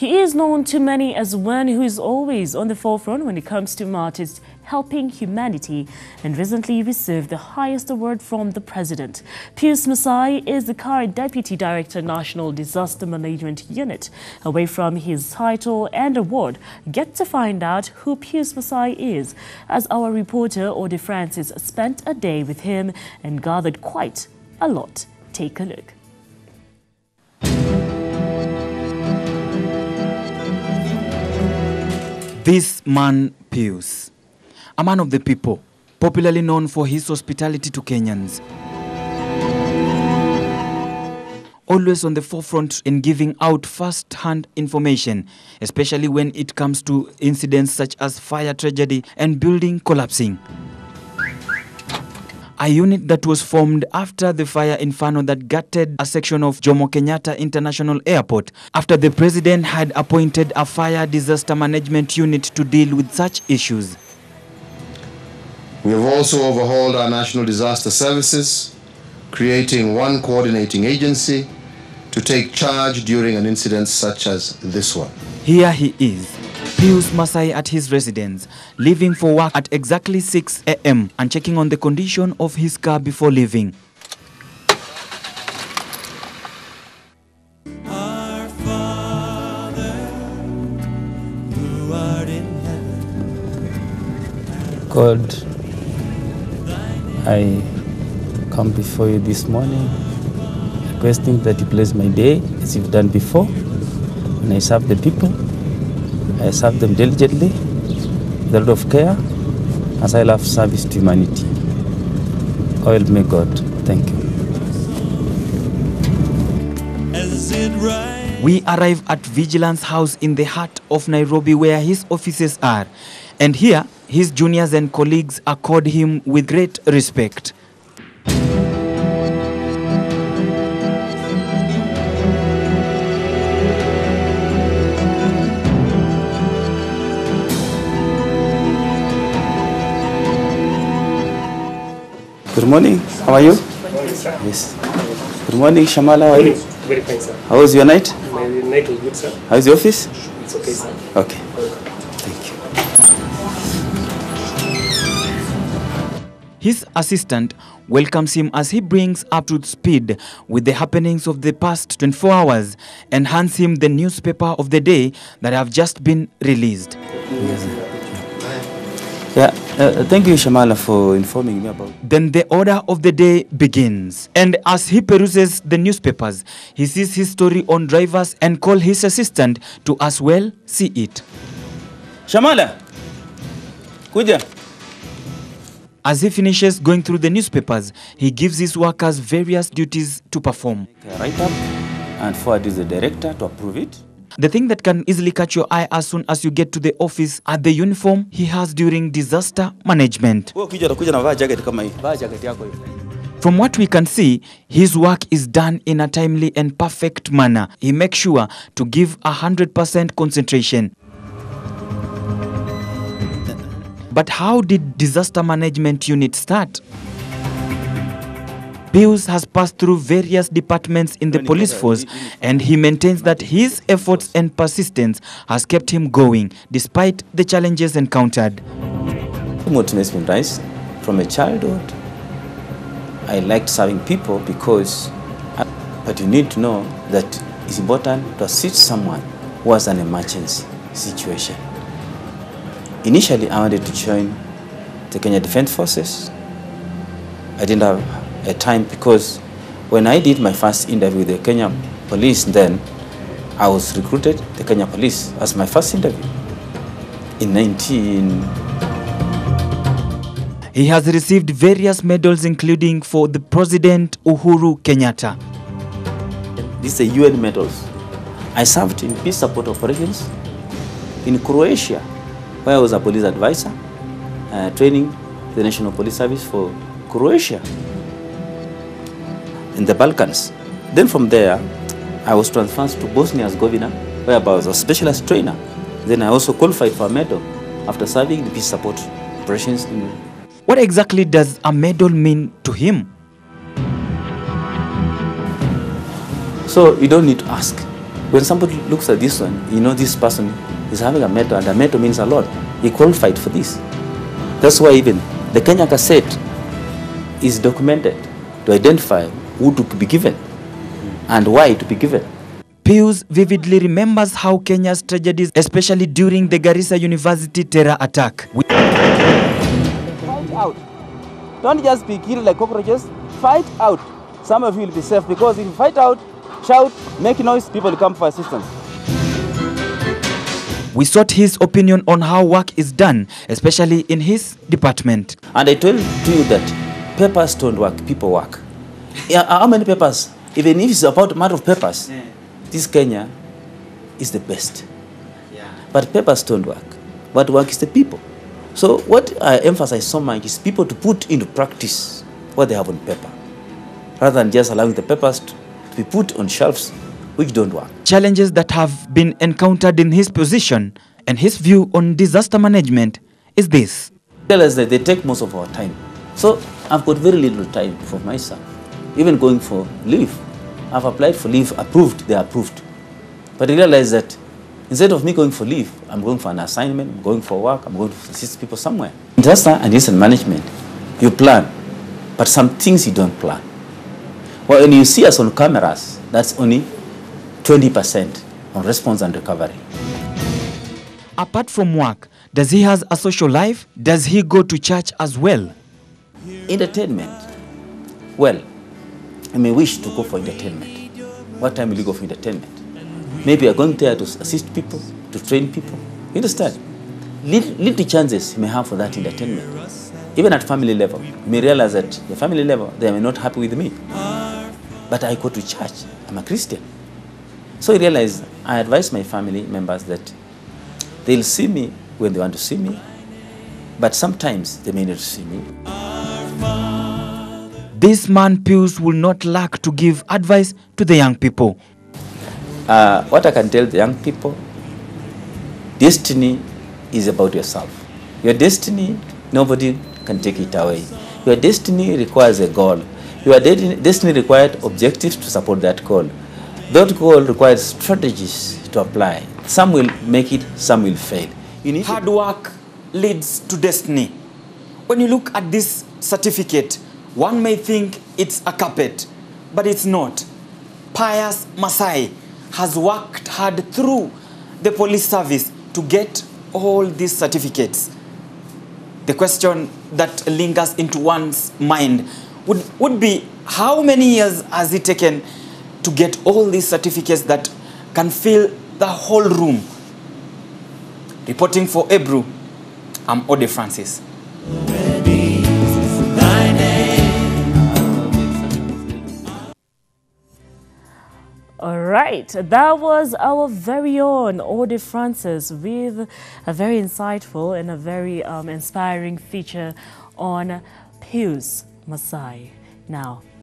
He is known to many as one who is always on the forefront when it comes to matters helping humanity, and recently received the highest award from the president. Pius Masai is the current Deputy Director, National Disaster Management Unit. Away from his title and award, get to find out who Pius Masai is, as our reporter Ode Francis spent a day with him and gathered quite a lot. Take a look. This man, Pius, a man of the people, popularly known for his hospitality to Kenyans. Always on the forefront in giving out first-hand information, especially when it comes to incidents such as fire tragedy and building collapsing. A unit that was formed after the fire inferno that gutted a section of Jomo Kenyatta International Airport, after the president had appointed a fire disaster management unit to deal with such issues. We have also overhauled our national disaster services, creating one coordinating agency to take charge during an incident such as this one. Here he is, Pius Masai at his residence, leaving for work at exactly 6 a.m. and checking on the condition of his car before leaving. Our Father, who art in heaven. God, I come before you this morning, requesting that you bless my day as you've done before. When I serve the people, I serve them diligently, with a lot of care, as I love service to humanity. Oil me God. Thank you. We arrive at Vigilance House in the heart of Nairobi, where his offices are. And here, his juniors and colleagues accord him with great respect. Good morning. How are you? Yes. Good morning, Shamala. How are you? Very fine, sir. How was your night? My night was good, sir. How is the office? It's okay, sir. Okay. Thank you. His assistant welcomes him as he brings up to speed with the happenings of the past 24 hours and hands him the newspaper of the day that have just been released. Thank you, Shamala, for informing me about. Then the order of the day begins. And as he peruses the newspapers, he sees his story on drivers and calls his assistant to as well see it. Shamala! Kuja! As he finishes going through the newspapers, he gives his workers various duties to perform. Write up and forward to the director to approve it. The thing that can easily catch your eye as soon as you get to the office are the uniform he has during disaster management. From what we can see, his work is done in a timely and perfect manner. He makes sure to give 100% concentration. But how did disaster management unit start? Pius has passed through various departments in the police force, and he maintains that his efforts and persistence has kept him going despite the challenges encountered. What makes me rise from a childhood, I liked serving people because, but you need to know that it's important to assist someone who has an emergency situation. Initially, I wanted to join the Kenya Defense Forces. I didn't have a time because when I did my first interview with the Kenya Police, then I was recruited the Kenya Police as my first interview in 19. He has received various medals, including for the President Uhuru Kenyatta. These are UN medals. I served in peace support operations in Croatia, where I was a police advisor, training the National Police Service for Croatia. In the Balkans. Then from there, I was transferred to Bosnia-Herzegovina, where I was a specialist trainer. Then I also qualified for a medal after serving the peace support operations. What exactly does a medal mean to him? So you don't need to ask. When somebody looks at this one, you know this person is having a medal, and a medal means a lot. He qualified for this. That's why even the Kenya cassette is documented to identify who to be given and why to be given. Pius vividly remembers how Kenya's tragedies, especially during the Garissa University terror attack. Fight out. Don't just be killed like cockroaches. Fight out. Some of you will be safe, because if you fight out, shout, make noise, people will come for assistance. We sought his opinion on how work is done, especially in his department. And I told you that papers don't work, people work. Yeah, how many papers? Even if it's about a matter of papers, this Kenya is the best. But papers don't work. What works is the people. So what I emphasize so much is people to put into practice what they have on paper, rather than just allowing the papers to be put on shelves which don't work. Challenges that have been encountered in his position and his view on disaster management is this. Tell us that they take most of our time. So I've got very little time for myself. Even going for leave. I've applied for leave, approved, they approved. But I realized that instead of me going for leave, I'm going for an assignment, I'm going for work, I'm going to assist people somewhere. Disaster and incident management, you plan, but some things you don't plan. Well, when you see us on cameras, that's only 20% on response and recovery. Apart from work, does he have a social life? Does he go to church as well? Entertainment. Well, I may wish to go for entertainment. What time will you go for entertainment? Maybe you're going there to assist people, to train people. You understand? Little chances you may have for that entertainment. Even at family level, you may realize that the family level, they are not happy with me. But I go to church. I'm a Christian. So I realize, I advise my family members that they'll see me when they want to see me, but sometimes they may not see me. This man Pius will not lack to give advice to the young people. What I can tell the young people, destiny is about yourself. Your destiny, nobody can take it away. Your destiny requires a goal. Your destiny requires objectives to support that goal. That goal requires strategies to apply. Some will make it, some will fail. Hard work leads to destiny. When you look at this certificate, one may think it's a carpet, but it's not. Pius Masai has worked hard through the police service to get all these certificates. The question that lingers into one's mind would be, how many years has it taken to get all these certificates that can fill the whole room? Reporting for Ebru, I'm Ode Francis. All right, that was our very own Ode Francis with a very insightful and a very inspiring feature on Pius Masai. Now,